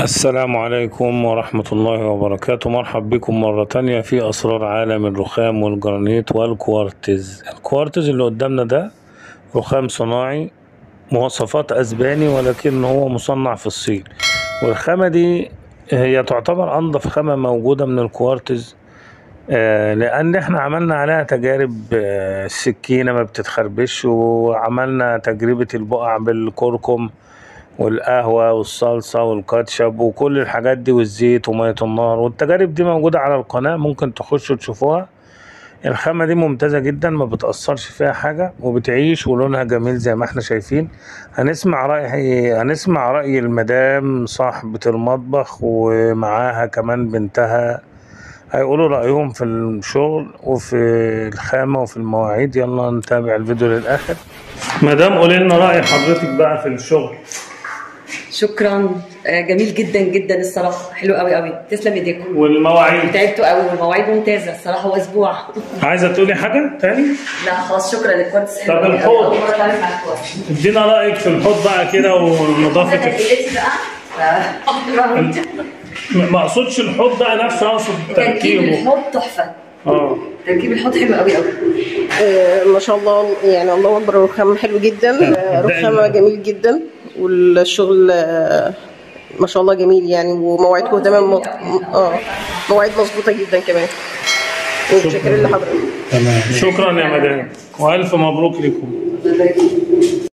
السلام عليكم ورحمة الله وبركاته. مرحب بكم مرة تانية في أسرار عالم الرخام والجرانيت والكوارتز. الكوارتز اللي قدامنا ده رخام صناعي مواصفات أسباني، ولكن هو مصنع في الصين. والخامة دي هي تعتبر أنظف خامة موجودة من الكوارتز، لأن احنا عملنا عليها تجارب. السكينة ما بتتخربش، وعملنا تجربة البقع بالكركم والقهوة والصلصة والكاتشب وكل الحاجات دي والزيت ومية النار، والتجارب دي موجودة على القناة، ممكن تخشوا تشوفوها. الخامة دي ممتازة جدا، ما بتأثرش فيها حاجة وبتعيش، ولونها جميل زي ما احنا شايفين. هنسمع رأي المدام صاحبة المطبخ ومعاها كمان بنتها، هيقولوا رأيهم في الشغل وفي الخامة وفي المواعيد. يلا نتابع الفيديو للآخر. مدام قولي لنا رأي حضرتك بقى في الشغل. شكرا. جميل جدا جدا الصراحه، حلو قوي قوي، تسلم ايديكم. والمواعيد تعبتوا قوي والمواعيد ممتازه الصراحه، هو اسبوع. عايزه تقولي حاجه تاني؟ لا خلاص، شكرا. الكوارتز حلو طب قوي، الحوض، اول مره اتعامل مع الكوارتز. ادينا رايك في الحوض بقى كده ونظافه تركيبتي بقى ما اقصدش الحوض بقى نفسه، اقصد تركيب تركيبه. الحوض تحفه. تركيب الحوض حلو قوي قوي. ما شاء الله، يعني الله اكبر، الرخام حلو جدا. رخامه جميل جدا، والشغل ما شاء الله جميل يعني، ومواعيدكم تمام. مواعيد مظبوطه جدا كمان. وشكرا لحضرتك. تمام، شكرا يا مدام، والف مبروك لكم.